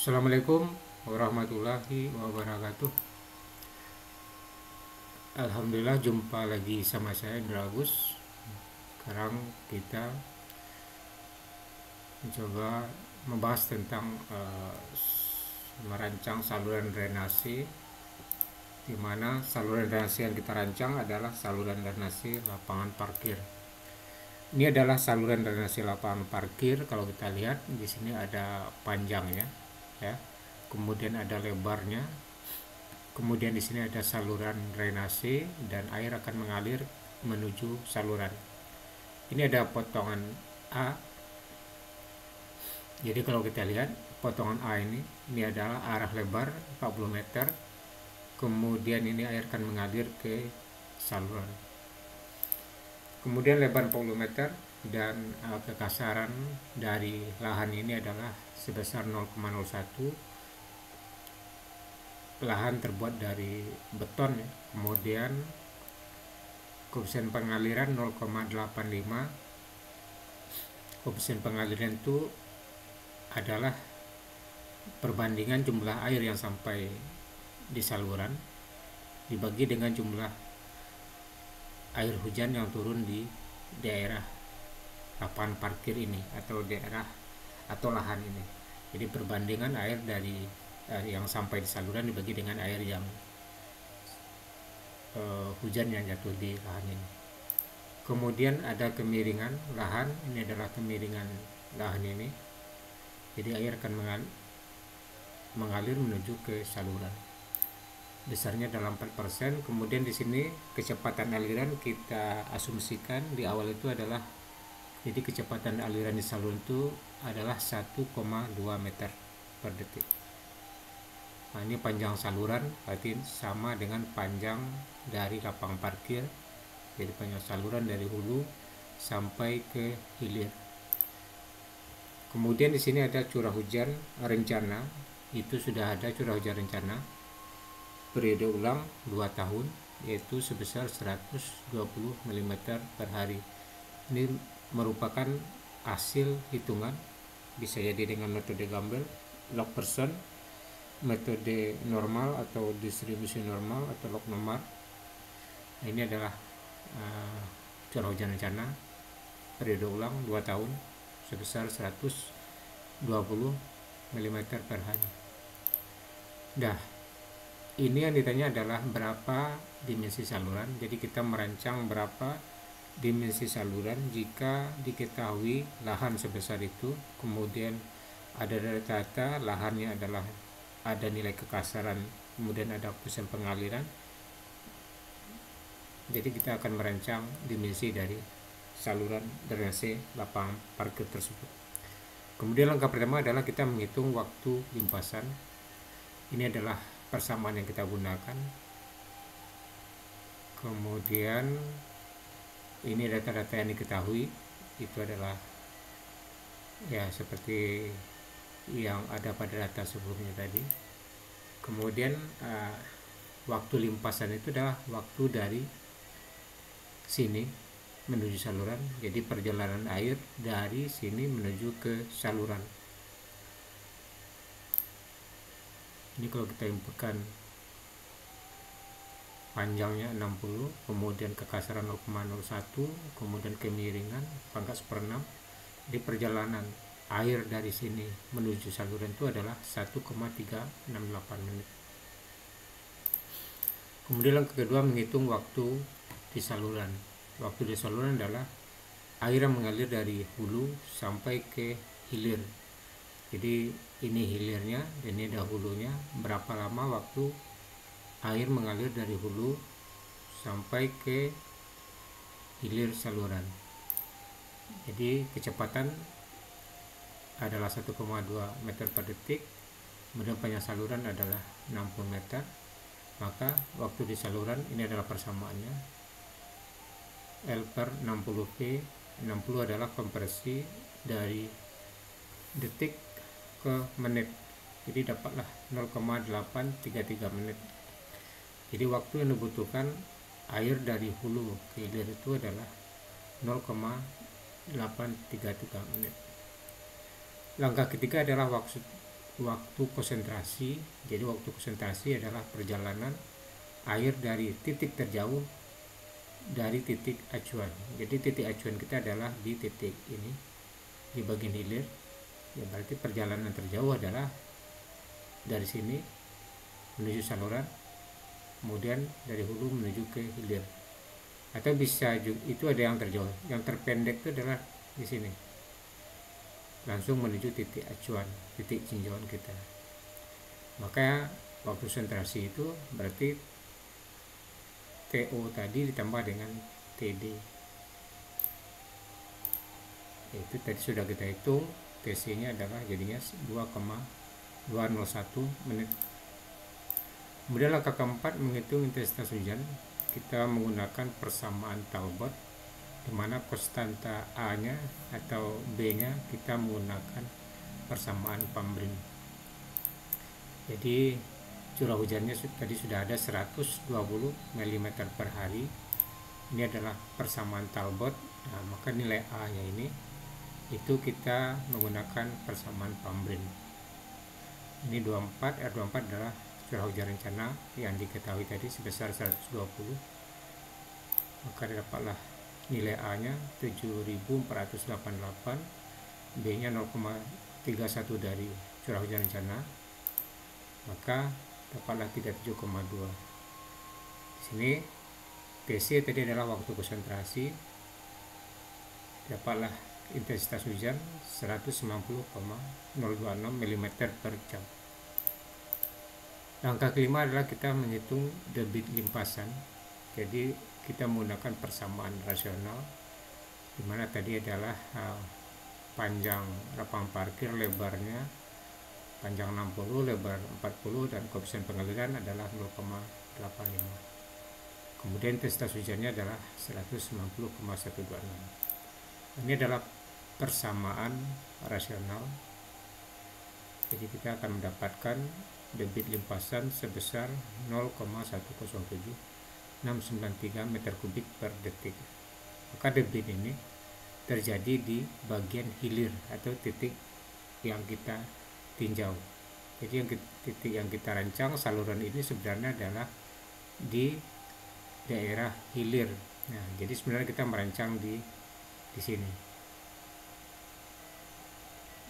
Assalamualaikum warahmatullahi wabarakatuh. Alhamdulillah jumpa lagi sama saya Indra Agus. Sekarang kita mencoba membahas tentang merancang saluran drainase, di mana saluran drainase yang kita rancang adalah saluran drainase lapangan parkir. Ini adalah saluran drainase lapangan parkir. Kalau kita lihat di sini ada panjangnya, ya. Kemudian ada lebarnya. Kemudian di sini ada saluran drainase dan air akan mengalir menuju saluran. Ini ada potongan A. Jadi kalau kita lihat potongan A ini adalah arah lebar 40 meter. Kemudian ini air akan mengalir ke saluran. Kemudian lebar 40 meter dan kekasaran dari lahan ini adalah sebesar 0,01. Lahan terbuat dari beton, ya. Kemudian koefisien pengaliran 0,85. Koefisien pengaliran itu adalah perbandingan jumlah air yang sampai di saluran dibagi dengan jumlah air hujan yang turun di daerah lapangan parkir ini atau daerah atau lahan ini. Jadi perbandingan air dari yang sampai di saluran dibagi dengan air yang hujan yang jatuh di lahan ini. Kemudian ada kemiringan lahan. Ini adalah kemiringan lahan ini. Jadi air akan mengalir menuju ke saluran. Besarnya dalam 4%. Kemudian di sini kecepatan aliran kita asumsikan di awal itu adalah, jadi kecepatan aliran di saluran itu adalah 1,2 meter per detik. Nah, ini panjang saluran berarti sama dengan panjang dari lapangan parkir. Jadi panjang saluran dari hulu sampai ke hilir. Kemudian di sini ada curah hujan rencana. Itu sudah ada curah hujan rencana periode ulang 2 tahun, yaitu sebesar 120 mm per hari. Ini merupakan hasil hitungan, bisa jadi dengan metode Gamble, log person, metode normal atau distribusi normal atau log normal. Nah, ini adalah curah hujan rencana periode ulang 2 tahun sebesar 120 mm per hari. Nah, ini yang ditanya adalah berapa dimensi saluran. Jadi kita merancang berapa dimensi saluran jika diketahui lahan sebesar itu, kemudian ada data lahannya adalah ada nilai kekasaran, kemudian ada koefisien pengaliran. Jadi kita akan merancang dimensi dari saluran drainase lapangan parkir tersebut. Kemudian langkah pertama adalah kita menghitung waktu limpasan. Ini adalah persamaan yang kita gunakan. Kemudian ini data-data yang diketahui, itu adalah ya seperti yang ada pada data sebelumnya tadi. Kemudian waktu limpasan itu adalah waktu dari sini menuju saluran. Jadi perjalanan air dari sini menuju ke saluran. Ini kalau kita inputkan panjangnya 60, kemudian kekasaran 0,01, kemudian kemiringan pangkat 1/6. Di perjalanan air dari sini menuju saluran itu adalah 1,368 menit. Kemudian yang kedua menghitung waktu di saluran. Waktu di saluran adalah air yang mengalir dari hulu sampai ke hilir. Jadi ini hilirnya dan ini ada hulunya. Berapa lama waktu air mengalir dari hulu sampai ke hilir saluran. Jadi kecepatan adalah 1,2 meter per detik, kemudian panjang saluran adalah 60 meter. Maka waktu di saluran ini adalah persamaannya, L per 60P. 60 adalah konversi dari detik ke menit, jadi dapatlah 0,833 menit. Jadi waktu yang dibutuhkan air dari hulu ke hilir itu adalah 0,833 menit. Langkah ketiga adalah waktu konsentrasi. Jadi waktu konsentrasi adalah perjalanan air dari titik terjauh dari titik acuan. Jadi titik acuan kita adalah di titik ini, di bagian hilir. Ya berarti perjalanan terjauh adalah dari sini menuju saluran, kemudian dari hulu menuju ke hilir. Atau bisa juga itu ada yang terjauh, yang terpendek itu adalah di sini, langsung menuju titik acuan, titik tinjauan kita. Maka waktu konsentrasi itu berarti TO tadi ditambah dengan TD. Itu tadi sudah kita hitung, TC nya adalah jadinya 2,201 menit. Kemudian langkah keempat, menghitung intensitas hujan. Kita menggunakan persamaan Talbot, di mana konstanta A nya atau B nya kita menggunakan persamaan Pambrin. Jadi curah hujannya tadi sudah ada 120 mm per hari. Ini adalah persamaan Talbot. Nah, maka nilai A nya ini itu kita menggunakan persamaan Pambrin. Ini 24, R24 adalah curah hujan rencana yang diketahui tadi sebesar 120. Maka dapatlah nilai A nya 7488, B nya 0,31 dari curah hujan rencana, maka dapatlah 37,2. Di sini TC tadi adalah waktu konsentrasi, dapatlah intensitas hujan 190,026 mm per jam. Langkah kelima adalah kita menghitung debit limpasan. Jadi kita menggunakan persamaan rasional, di mana tadi adalah panjang lapangan parkir, lebarnya panjang 60, lebar 40, dan koefisien pengaliran adalah 0,85. Kemudian intensitas hujannya adalah 190,126. Ini adalah persamaan rasional. Jadi kita akan mendapatkan debit limpasan sebesar 0,107693 meter kubik per detik. Maka debit ini terjadi di bagian hilir atau titik yang kita tinjau. Jadi titik yang kita rancang saluran ini sebenarnya adalah di daerah hilir. Nah, jadi sebenarnya kita merancang di sini.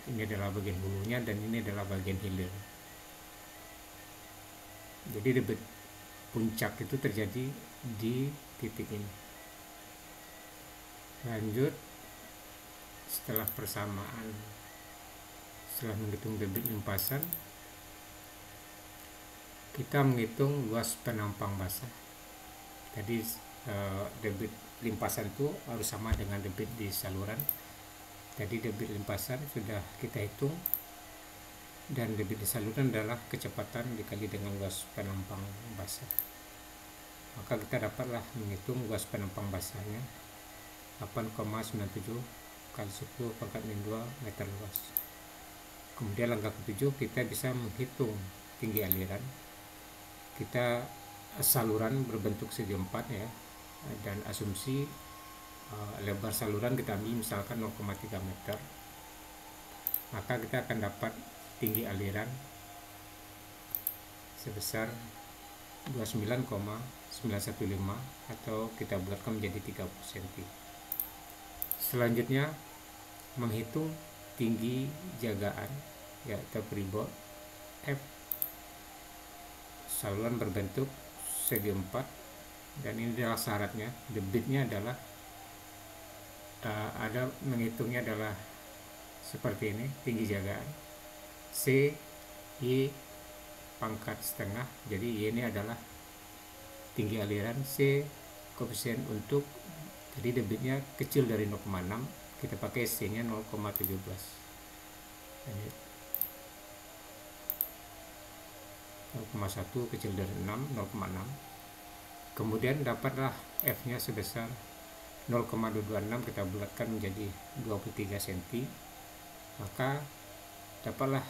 Ini adalah bagian hulunya dan ini adalah bagian hilir. Jadi debit puncak itu terjadi di titik ini. Lanjut, setelah persamaan, setelah menghitung debit limpasan, kita menghitung luas penampang basah. Tadi debit limpasan itu harus sama dengan debit di saluran. Tadi debit limpasan sudah kita hitung, dan debit di saluran adalah kecepatan dikali dengan luas penampang basah. Maka kita dapatlah menghitung luas penampang basahnya 8,97 kali 10⁻², meter luas. Kemudian langkah ketujuh, kita bisa menghitung tinggi aliran. Kita saluran berbentuk segi empat ya, dan asumsi lebar saluran kita ambil misalkan 0,3 meter, maka kita akan dapat tinggi aliran sebesar 29,915 atau kita bulatkan menjadi 30 cm. Selanjutnya menghitung tinggi jagaan ya, atau freeboard F. Saluran berbentuk segi empat, dan ini adalah syaratnya. Debitnya adalah ada menghitungnya adalah seperti ini, tinggi jagaan C Y pangkat setengah. Jadi Y ini adalah tinggi aliran, C koefisien untuk tadi debitnya kecil dari 0,6, kita pakai C nya 0,17. 0,1 kecil dari 6, 0,6. Kemudian dapatlah F nya sebesar 0,226, kita bulatkan menjadi 23 cm. Maka dapatlah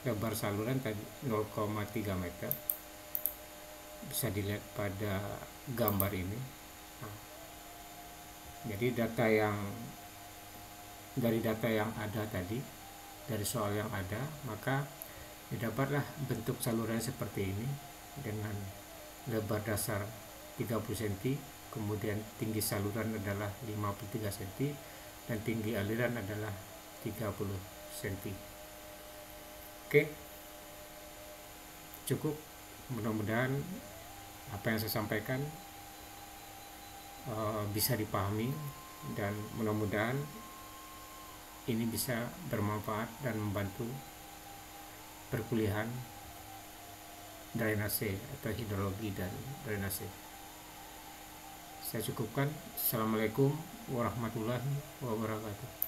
lebar saluran tadi 0,3 meter. Bisa dilihat pada gambar ini. Nah, jadi dari data yang ada tadi, dari soal yang ada, maka Didapatlah bentuk saluran seperti ini dengan lebar dasar 30 cm, kemudian tinggi saluran adalah 53 cm dan tinggi aliran adalah 30 cm. Oke, cukup. Mudah-mudahan apa yang saya sampaikan bisa dipahami, dan mudah-mudahan ini bisa bermanfaat dan membantu perkuliahan drainase atau hidrologi dan drainase. Saya cukupkan. Assalamualaikum warahmatullahi wabarakatuh.